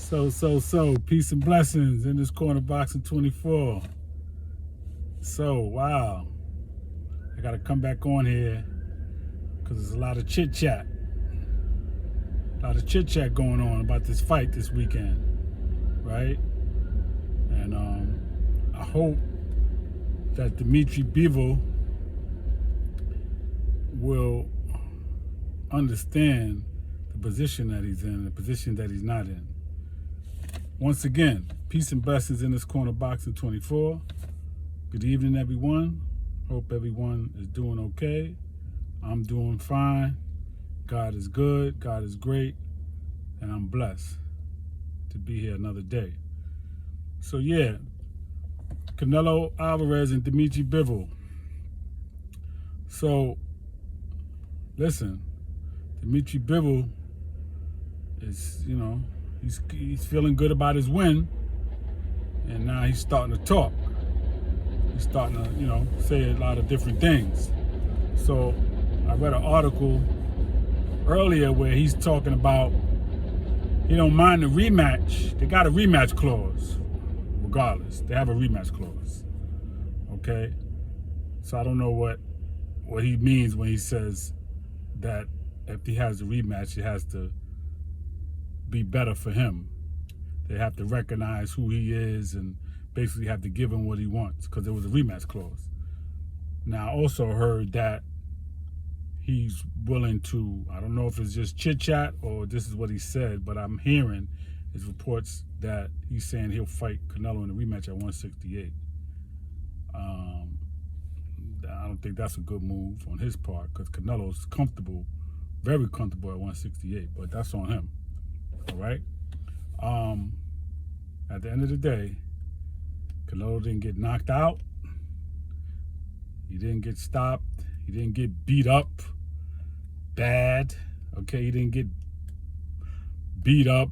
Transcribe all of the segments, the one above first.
So, peace and blessings in this corner boxing 24. So, wow. I got to come back on here because there's a lot of chit chat. A lot of chit chat going on about this fight this weekend, right? And I hope that Dimitry Bivol will understand the position that he's in and the position that he's not in. Once again, peace and blessings in this corner boxing 24. Good evening, everyone. Hope everyone is doing okay. I'm doing fine. God is good. God is great. And I'm blessed to be here another day. So, yeah, Canelo Alvarez and Dimitry Bivol. So, listen, Dimitry Bivol is, he's feeling good about his win, and now he's starting to talk. He's starting to, say a lot of different things. So I read an article earlier where he's talking about he don't mind the rematch. They got a rematch clause, regardless. They have a rematch clause. Okay? So I don't know what he means when he says that if he has a rematch, it has to be better for him. They have to recognize who he is and basically have to give him what he wants because there was a rematch clause. Now, I also heard that he's willing to, I don't know if it's just chit chat or this is what he said, but I'm hearing his reports that he's saying he'll fight Canelo in a rematch at 168. I don't think that's a good move on his part because Canelo's comfortable, very comfortable at 168, but that's on him. All right. At the end of the day, Canelo didn't get knocked out. He didn't get stopped. He didn't get beat up bad. Okay, he didn't get beat up,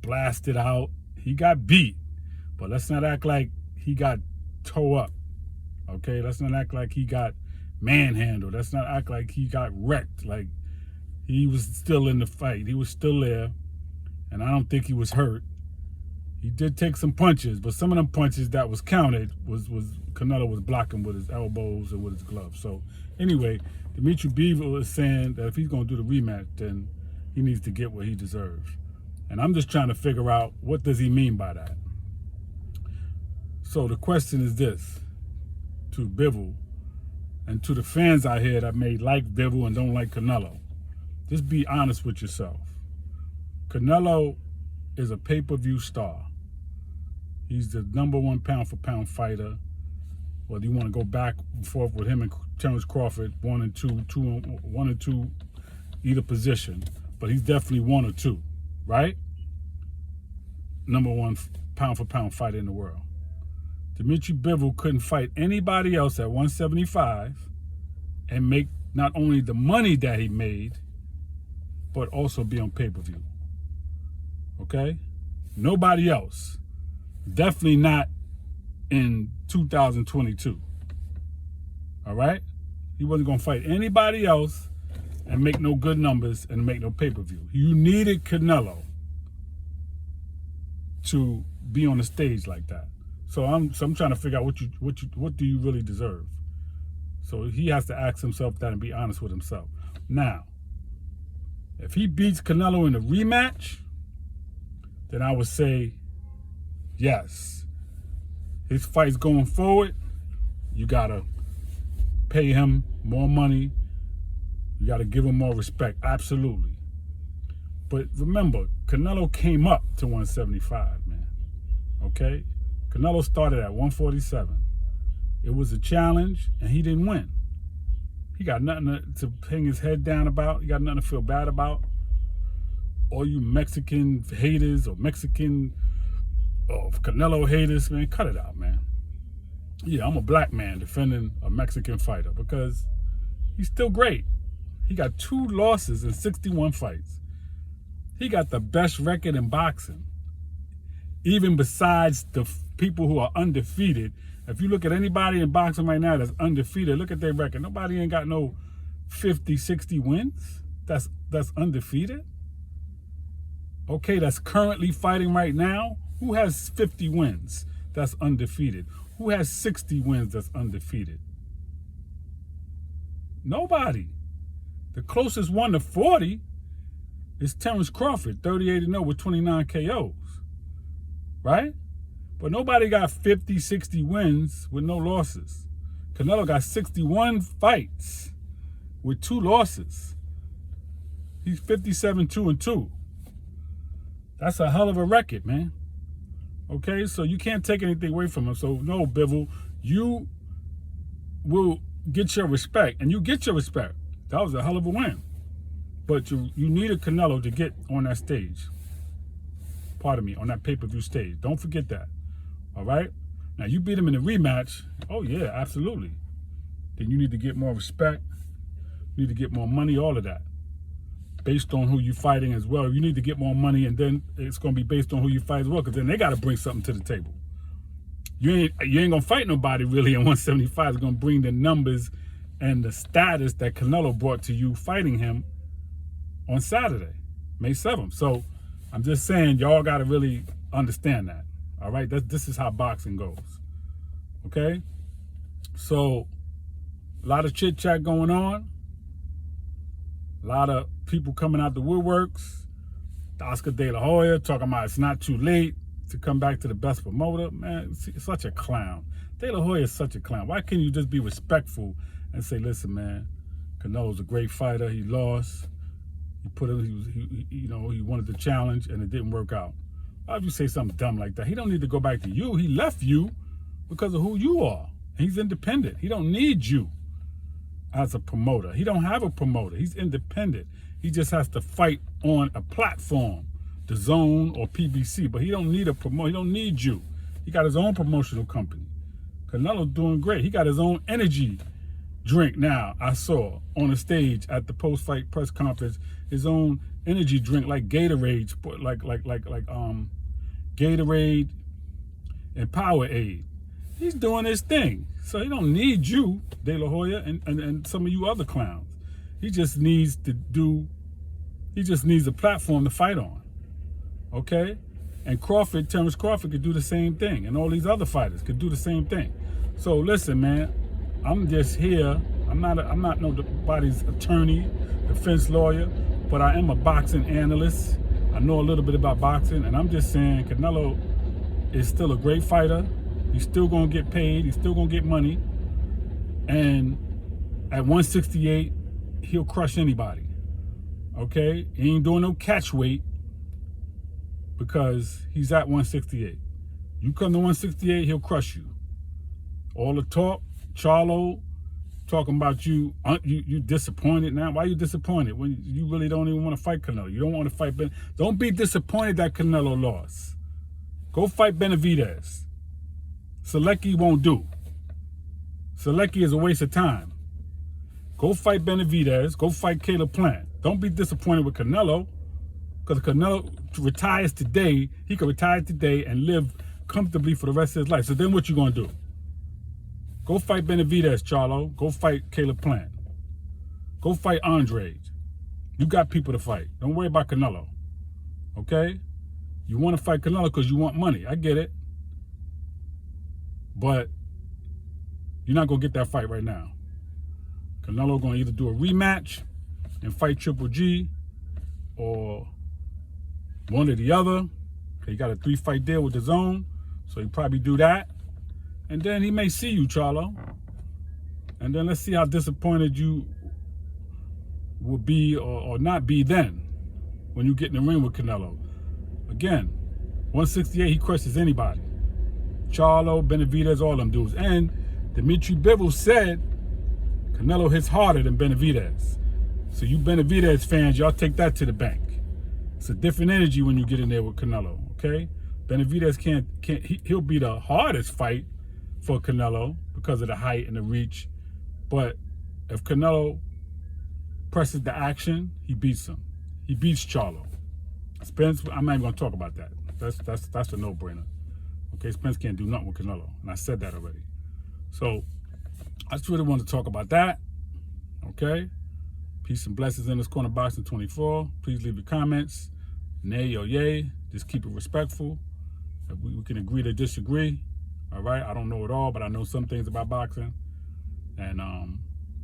blasted out. He got beat, but let's not act like he got tore up. Okay, let's not act like he got manhandled. Let's not act like he got wrecked. Like, he was still in the fight. He was still there, and I don't think he was hurt. He did take some punches, but some of them punches that was counted was Canelo was blocking with his elbows and with his gloves. So anyway, Dimitry Bivol is saying that if he's going to do the rematch, then he needs to get what he deserves. And I'm just trying to figure out what does he mean by that. So the question is this to Bivol and to the fans out here that may like Bivol and don't like Canelo. Just be honest with yourself. Canelo is a pay-per-view star. He's the #1 pound-for-pound fighter. Whether you want to go back and forth with him and Terence Crawford, 1 and 2, either position, but he's definitely 1 or 2, right? #1 pound-for-pound fighter in the world. Dimitry Bivol couldn't fight anybody else at 175 and make not only the money that he made, but also be on pay-per-view. Okay? Nobody else. Definitely not in 2022. All right? He wasn't going to fight anybody else and make no good numbers and make no pay-per-view. You needed Canelo to be on the stage like that. So I'm trying to figure out what do you really deserve? So he has to ask himself that and be honest with himself. Now, if he beats Canelo in a rematch, then I would say, yes. His fight's going forward, you got to pay him more money. You got to give him more respect, absolutely. But remember, Canelo came up to 175, man, okay? Canelo started at 147. It was a challenge, and he didn't win. He got nothing to hang his head down about. He got nothing to feel bad about. All you Mexican haters or Mexican Canelo haters, man, cut it out, man. Yeah, I'm a black man defending a Mexican fighter because he's still great. He got 2 losses in 61 fights. He got the best record in boxing. Even besides the people who are undefeated, if you look at anybody in boxing right now that's undefeated, look at their record. Nobody ain't got no 50, 60 wins that's undefeated. okay, that's currently fighting right now, who has 50 wins that's undefeated? Who has 60 wins that's undefeated? Nobody. The closest one to 40 is Terrence Crawford, 38-0 with 29 KOs, right? But nobody got 50, 60 wins with no losses. Canelo got 61 fights with 2 losses. He's 57-2-2. That's a hell of a record, man. Okay, so you can't take anything away from him. So no, Bivol, you will get your respect, and you get your respect. That was a hell of a win. But you need a Canelo to get on that stage. Pardon me, on that pay-per-view stage. Don't forget that. All right? Now, you beat him in a rematch. Oh, yeah, absolutely. Then you need to get more respect. You need to get more money, all of that. Based on who you're fighting as well. You need to get more money, and then it's going to be based on who you fight as well, because then they got to bring something to the table. You ain't going to fight nobody really in 175. It's going to bring the numbers and the status that Canelo brought to you fighting him on Saturday, May 7th. So I'm just saying, y'all got to really understand that. All right? This is how boxing goes. Okay? So a lot of chit-chat going on. A lot of people coming out the woodworks. Oscar De La Hoya talking about it's not too late to come back to the best promoter. Man, it's such a clown. De La Hoya is such a clown. Why can't you just be respectful and say, listen, man, Canelo's a great fighter. He lost. He put him. He wanted the challenge and it didn't work out. Why would you say something dumb like that? He don't need to go back to you. He left you because of who you are. He's independent. He don't need you as a promoter. He don't have a promoter. He's independent. He just has to fight on a platform, the Zone or PBC, but he don't need a promoter. He don't need you. He got his own promotional company. Canelo's doing great. He got his own energy drink now. I saw on the stage at the post-fight press conference, his own energy drink like Gatorade, like Gatorade and Powerade. He's doing his thing. So he don't need you, De La Hoya, and some of you other clowns. He just needs a platform to fight on. Okay? And Terrence Crawford could do the same thing. And all these other fighters could do the same thing. So listen, man, I'm just here. I'm not nobody's attorney, defense lawyer, but I am a boxing analyst. I know a little bit about boxing, and I'm just saying Canelo is still a great fighter. He's still gonna get paid. He's still gonna get money. And at 168, he'll crush anybody. Okay? He ain't doing no catch weight because he's at 168. You come to 168, he'll crush you. All the talk, Charlo, talking about you disappointed now. Why are you disappointed when you really don't even want to fight Canelo? You don't want to fight Ben. Don't be disappointed that Canelo lost. Go fight Benavidez. Selecki won't do. Selecki is a waste of time. Go fight Benavidez. Go fight Caleb Plant. Don't be disappointed with Canelo, because Canelo retires today. He can retire today and live comfortably for the rest of his life. So then what you going to do? Go fight Benavidez, Charlo. Go fight Caleb Plant. Go fight Andre. You got people to fight. Don't worry about Canelo. Okay? You want to fight Canelo because you want money. I get it. But you're not going to get that fight right now. Canelo going to either do a rematch and fight Triple G or one or the other. He got a 3-fight deal with the Zone, so he probably do that. And then he may see you, Charlo. And then let's see how disappointed you will be or not be then when you get in the ring with Canelo. Again, 168, he crushes anybody. Charlo, Benavidez, all them dudes. And Dimitry Bivol said Canelo hits harder than Benavidez. So you Benavidez fans, y'all take that to the bank. It's a different energy when you get in there with Canelo, okay? Benavidez he'll be the hardest fight for Canelo because of the height and the reach. But if Canelo presses the action, he beats him. He beats Charlo. Spence, I'm not even going to talk about that. That's a no-brainer. Okay, Spence can't do nothing with Canelo, and I said that already. So I just really want to talk about that. Okay, peace and blessings in this corner boxing 24. Please leave your comments, nay or yay. Just keep it respectful. We can agree to disagree. All right. I don't know it all, but I know some things about boxing. And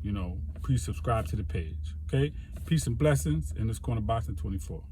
you know, please subscribe to the page. Okay. Peace and blessings in this corner boxing 24.